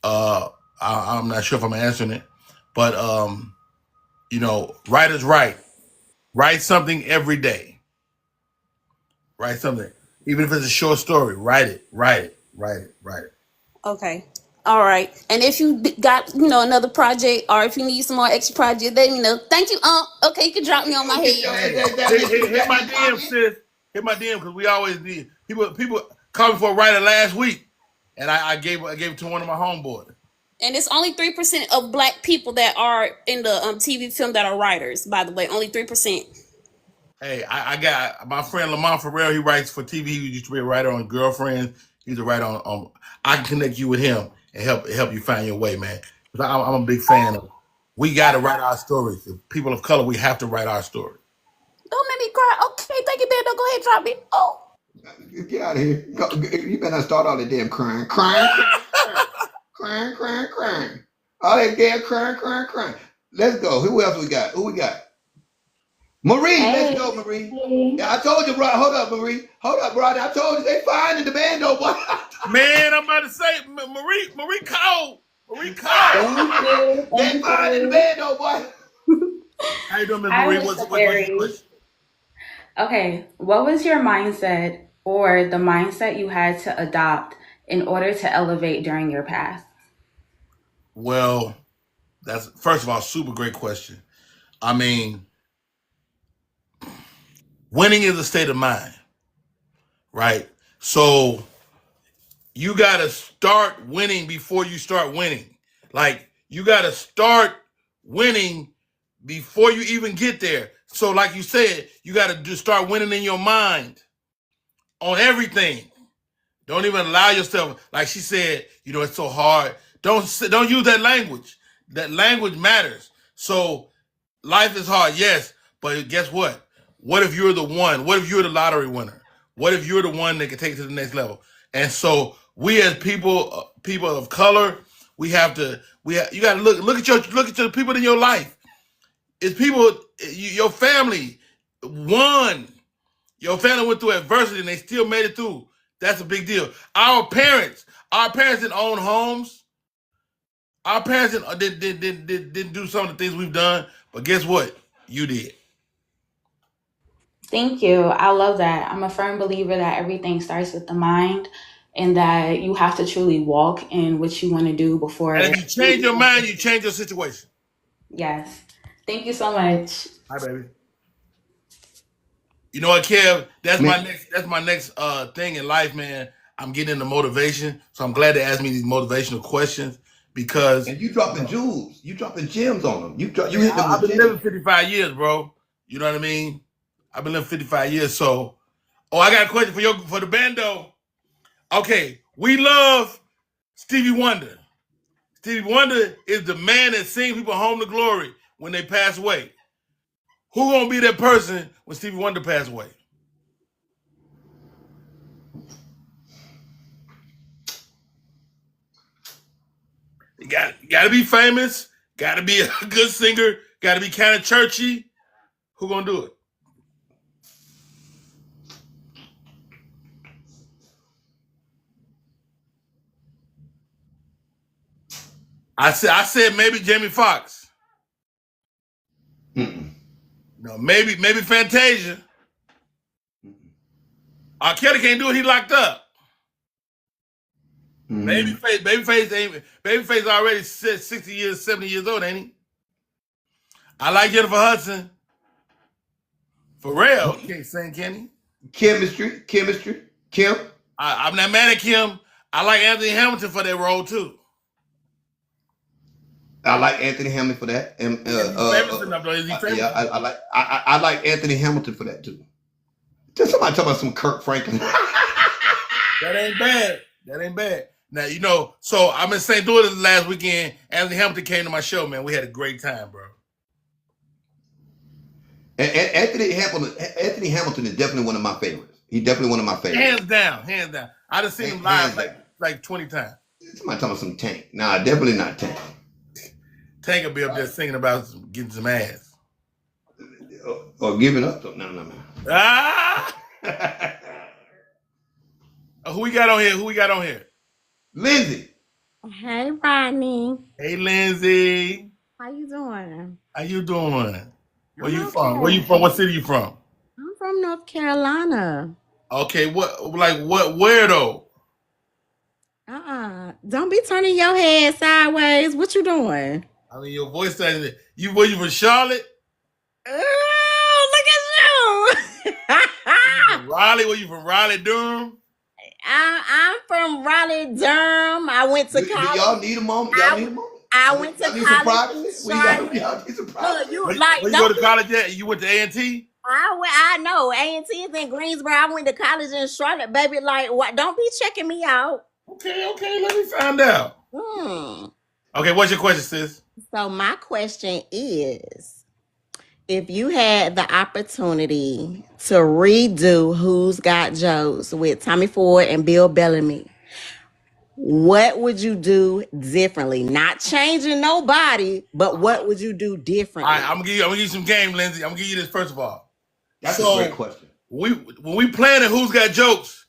I'm not sure if I'm answering it, but writers write. Write something every day. Write something, even if it's a short story. Write it. Okay. All right. And if you got, another project or if you need some more extra project, let me know. Thank you. Okay, you can drop me on my Get your head. Hit my DM, sis. Hit my DM because we always need people. People called me for a writer last week, and I gave it to one of my homeboys. And it's only 3% of Black people that are in the TV film that are writers. By the way, only 3%. Hey, I got my friend Lamont Farrell. He writes for TV. He used to be a writer on Girlfriends. He's a writer on. I can connect you with him and help you find your way, man. 'Cause I'm a big fan of. We got to write our stories. If people of color, we have to write our story. Don't make me cry. Okay, thank you, Bando. Go ahead, drop me. Oh. Get out of here. You better not start all that damn crying. Crying. All that damn crying. Let's go. Who else we got? Who we got? Marie, let's go, Marie. Yeah, I told you, Rod. Hold up, Marie. Hold up, Rod. I told you they fine in the band, though, boy. Man, I'm about to say, Marie Cole. Marie Cole. They fine in the band, though, boy. How you doing, Miss Marie? What's your question? Okay, what was your mindset or the mindset you had to adopt in order to elevate during your path? Well, that's first of all, super great question. I mean, winning is a state of mind, right? So you got to start winning before you start winning. Like you got to start winning before you even get there. So like you said, you got to just start winning in your mind on everything. Don't even allow yourself, like she said, it's so hard. Don't use that language. That language matters. So life is hard, yes, but guess what? What if you're the one? What if you're the lottery winner? What if you're the one that can take it to the next level? And so we as people of color, you got to look at the people in your life. It's people, your family won. Your family went through adversity and they still made it through. That's a big deal. Our parents didn't own homes. Our parents didn't do some of the things we've done, but guess what? You did. Thank you. I love that. I'm a firm believer that everything starts with the mind and that you have to truly walk in what you want to do before. And if you change your mind, you change your situation. Yes. Thank you so much. Hi, baby. You know what, Kev? That's my next thing in life, man. I'm getting into motivation, so I'm glad they asked me these motivational questions because. And you dropping jewels, you dropping gems on them. You hit them. I've been living 55 years, bro. You know what I mean? I've been living 55 years, so. Oh, I got a question for the bando. Okay, we love Stevie Wonder. Stevie Wonder is the man that sings people home to glory when they pass away. Who gonna be that person when Stevie Wonder passed away? You got to be famous. Got to be a good singer. Got to be kind of churchy. Who gonna do it? I said maybe Jamie Foxx. No, maybe Fantasia. R. Kelly can't do it. He locked up. Babyface already 60 years, 70 years old, ain't he? I like Jennifer Hudson. Pharrell, he can't sing, can he? Chemistry. Kim. I'm not mad at Kim. I like Anthony Hamilton for that role too. I like Anthony Hamilton for that. And famous enough, though. Is he famous? Yeah, I like Anthony Hamilton for that too. Just somebody talking about some Kirk Franklin. That ain't bad. Now, you know, so I'm in St. Louis last weekend. Anthony Hamilton came to my show, man. We had a great time, bro. And Anthony Hamilton is definitely one of my favorites. He's definitely one of my favorites. Hands down. I done seen him live like 20 times. Somebody talking about some Tank. Nah, definitely not Tank. Tank will be up there singing about getting some ass. Or giving up. No. Ah! Who we got on here? Lindsay. Hey, Rodney. Hey, Lindsay. How you doing? How you doing? Where you Okay. from? What city you from? I'm from North Carolina. Okay, where though? Don't be turning your head sideways. What you doing? I mean, your voice says it. Were you from Charlotte? Oh, look at you. From Raleigh? Were you from Raleigh, Durham? I'm from Raleigh, Durham. I went to college. Do y'all need a moment? I went to college. Y'all need some privacy? You Where like you go to college at? You went to A&T? I know A&T is in Greensboro. I went to college in Charlotte, baby. Like, what? Don't be checking me out. Okay. Let me find out. Okay, what's your question, sis? So my question is, if you had the opportunity to redo Who's Got Jokes with Tommy Ford and Bill Bellamy, what would you do differently? Not changing nobody, but what would you do differently? All right, I'm gonna give you some game, Lindsay. I'm gonna give you this first of all. That's a great question. When we playing Who's Got Jokes,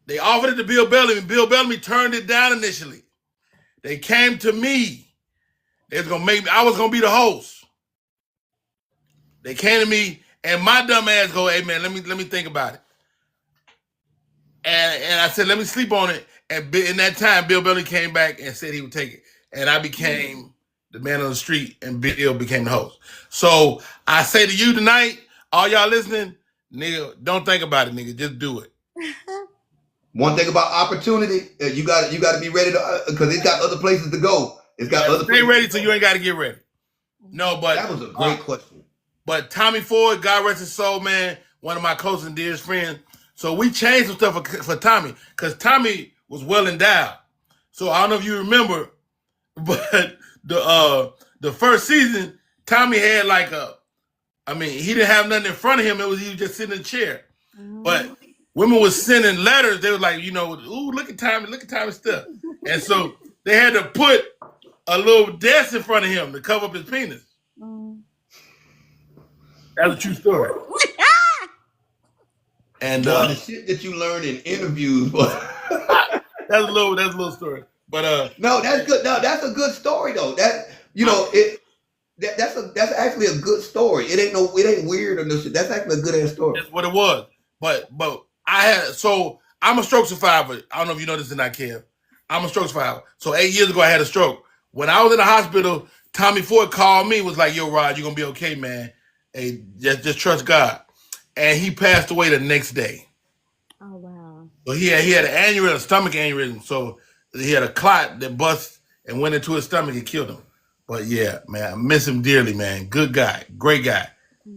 they offered it to Bill Bellamy. Bill Bellamy turned it down initially. They came to me. They was gonna make me. I was gonna be the host. They came to me, and my dumb ass go, "Hey man, let me think about it." And I said, "Let me sleep on it." And in that time, Bill Bellamy came back and said he would take it, and I became the man on the street, and Bill became the host. So I say to you tonight, all y'all listening, nigga, don't think about it, nigga, just do it. One thing about opportunity, you got to be ready to, because it's got other places to go. It's got other. Stay ready till you ain't got to get ready. No, but that was a great question. But Tommy Ford, God rest his soul, man, one of my closest and dearest friends. So we changed some stuff for Tommy, because Tommy was well endowed. So I don't know if you remember, but the first season, Tommy had he didn't have nothing in front of him. He was just sitting in a chair. But women was sending letters. They were like, ooh, look at Tommy's stuff. And so they had to put a little desk in front of him to cover up his penis. That's a true story. And the shit that you learned in interviews, that's a little story. But no, that's good. No, that's a good story though. That's actually a good story. It ain't weird or no shit. That's actually a good ass story. That's what it was. But I'm a stroke survivor. I don't know if you know this or not, Kev. I'm a stroke survivor. So 8 years ago I had a stroke. When I was in the hospital, Tommy Ford called me, was like, "Yo, Rod, you're gonna be okay, man. Hey, just trust God." And he passed away the next day. Oh wow! So he had an aneurysm, a stomach aneurysm. So he had a clot that bust and went into his stomach and killed him. But yeah, man, I miss him dearly, man. Good guy, great guy.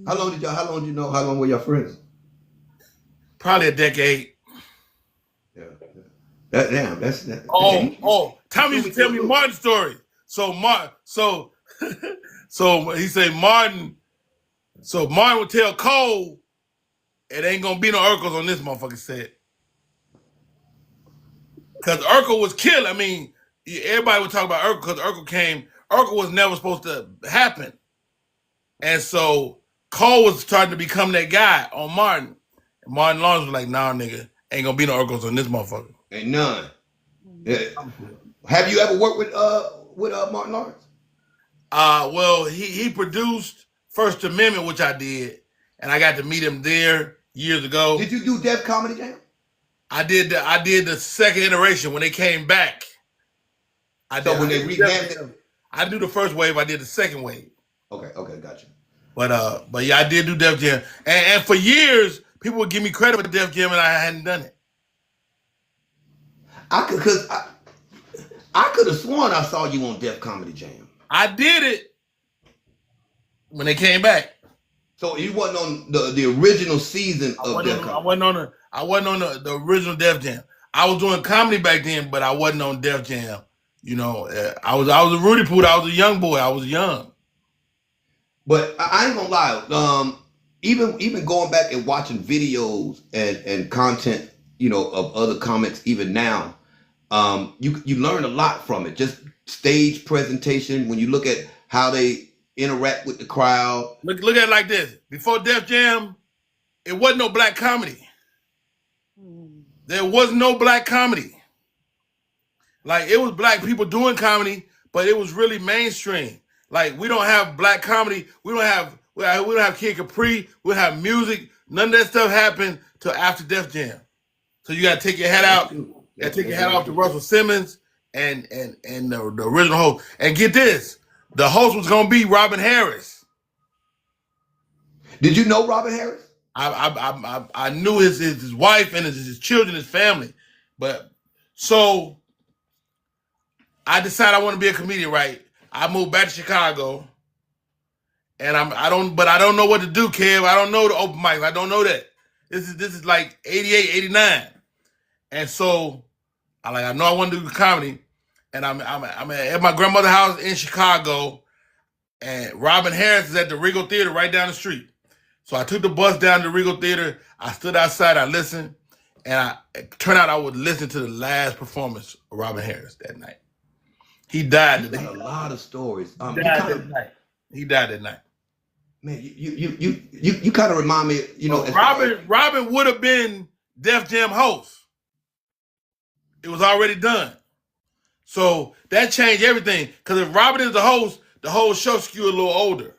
How long were your friends? Probably a decade. Yeah. That's that. Tommy used to tell me Martin's story. So he said Martin So Martin would tell Cole, it ain't gonna be no Urkels on this motherfucking set. Because Urkel was killed. I mean, everybody would talk about Urkel because Urkel came. Urkel was never supposed to happen. And so Cole was starting to become that guy on Martin. And Martin Lawrence was like, nah, nigga, ain't gonna be no Urkels on this motherfucker. Ain't none. Yeah. Have you ever worked with Martin Lawrence? Well, he produced First Amendment, which I did, and I got to meet him there years ago. Did you do Def Comedy Jam? I did the second iteration when they came back. When they revamped it? I do the first wave, I did the second wave. Okay, gotcha. But yeah, I did do Def Jam. And for years, people would give me credit for Def Jam and I hadn't done it. I could have sworn I saw you on Def Comedy Jam. I did it when they came back. So you wasn't on the original season of Def Comedy. I wasn't on the original Def Jam. I was doing comedy back then, but I wasn't on Def Jam. You know, I was a Rudy Poot. I was a young boy. I was young. But I ain't gonna lie. Even going back and watching videos and content, you know, of other comics, even now, you learn a lot from it. Just stage presentation. When you look at how they interact with the crowd. Look at it like this. Before Def Jam, it wasn't no black comedy. There was no black comedy. Like, it was black people doing comedy, but it was really mainstream. Like, we don't have black comedy. We don't have Kid Capri. We don't have music. None of that stuff happened till after Def Jam. So you got to take your hat out. You got to take your hat off to Russell Simmons and the original host. And get this, the host was gonna be Robin Harris. Did you know Robin Harris? I knew his wife and his children, his family, but so I decided I want to be a comedian. Right, I moved back to Chicago, and I don't know what to do, Kev. I don't know the open mics. I don't know that. This is like 88, 89, and so I know I want to do comedy, and I'm at my grandmother's house in Chicago, and Robin Harris is at the Regal Theater right down the street. So I took the bus down to the Regal Theater. I stood outside. I listened, and it turned out I would listen to the last performance of Robin Harris that night. He died today. A lot of stories. He died that night. Man, you kind of remind me, you know. Robin would have been Def Jam host. It was already done. So that changed everything. Because if Robin is the host, the whole show skewed a little older.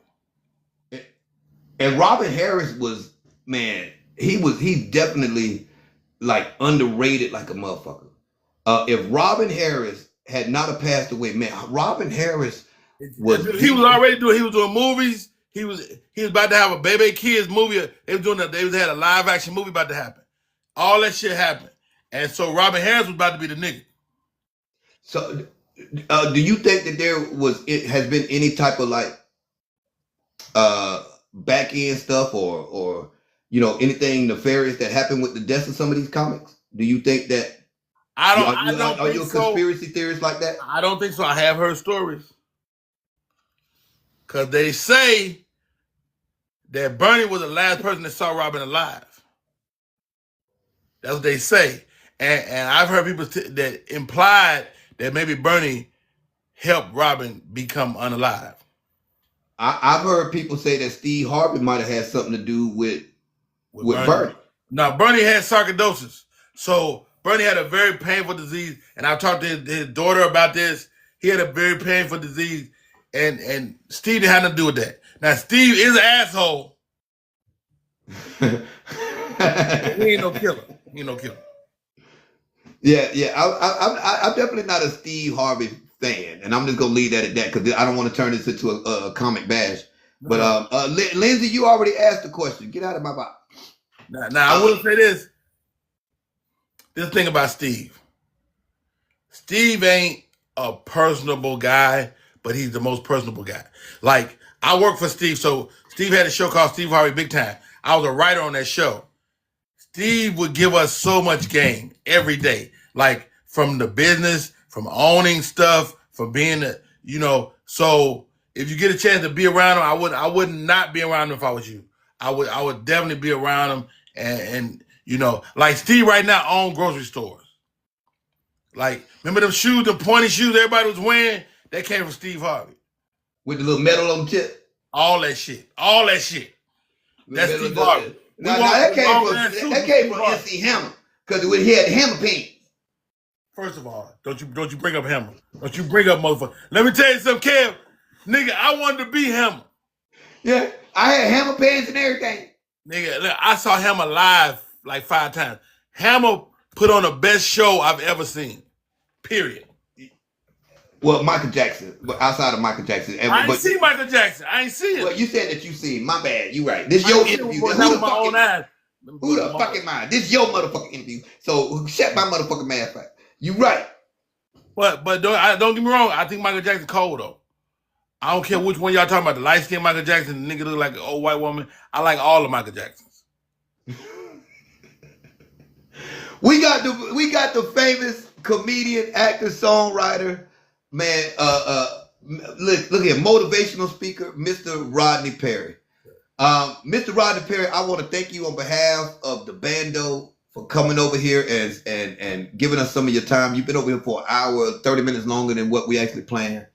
And Robin Harris was, man, he's definitely like underrated like a motherfucker. If Robin Harris had not have passed away, man, Robin Harris was already doing movies. He was about to have a Baby Kids movie. They had a live action movie about to happen. All that shit happened. And so Robin Harris was about to be the nigga. So do you think that has been any type of like back end stuff or you know anything nefarious that happened with the deaths of some of these comics? Do you think that are you a conspiracy theorist like that? I don't think so. I have heard stories. Cause they say that Bernie was the last person that saw Robin alive. That's what they say. And I've heard people that implied that maybe Bernie helped Robin become unalive. I've heard people say that Steve Harvey might have had something to do with Bernie. No, Bernie had sarcoidosis. So Bernie had a very painful disease, and I talked to his daughter about this. He had a very painful disease, and Steve didn't have nothing to do with that. Now, Steve is an asshole. He ain't no killer. Yeah. I'm definitely not a Steve Harvey fan, and I'm just gonna leave that at that because I don't want to turn this into a comic bash. But Lindsay, you already asked the question. Get out of my box. Now I will say this. This thing about Steve. Steve ain't a personable guy, but he's the most personable guy. Like, I work for Steve, so Steve had a show called Steve Harvey Big Time. I was a writer on that show. Steve would give us so much game every day, like from the business, from owning stuff, from being, so if you get a chance to be around him, I would not be around him if I was you. I would definitely be around him, and you know, like Steve right now owns grocery stores. Like, remember them shoes, the pointy shoes everybody was wearing? That came from Steve Harvey. With the little metal on the tip. All that shit. That's Steve Harvey. Now that came from MC Hammer, because he had the Hammer pants. First of all, don't you bring up Hammer. Don't you bring up motherfucker. Let me tell you something, Kev. Nigga, I wanted to be Hammer. Yeah, I had Hammer pants and everything. Nigga, look, I saw Hammer live like 5 times. Hammer put on the best show I've ever seen. Period. Well, Michael Jackson, but outside of Michael Jackson. I ain't seen Michael Jackson. I ain't seen it. Well, you said that you seen. My bad. You right. This your interview. Who the fuck am I? This your motherfucking interview. So shut my motherfucking mouth up. You right. But don't get me wrong. I think Michael Jackson cold though. I don't care which one y'all talking about. The light skinned Michael Jackson, the nigga look like an old white woman. I like all of Michael Jacksons. We got the famous comedian, actor, songwriter, man. Look here, motivational speaker, Mr. Rodney Perry. Mr. Rodney Perry, I want to thank you on behalf of the bando for coming over here and giving us some of your time. You've been over here for an hour, 30 minutes longer than what we actually planned.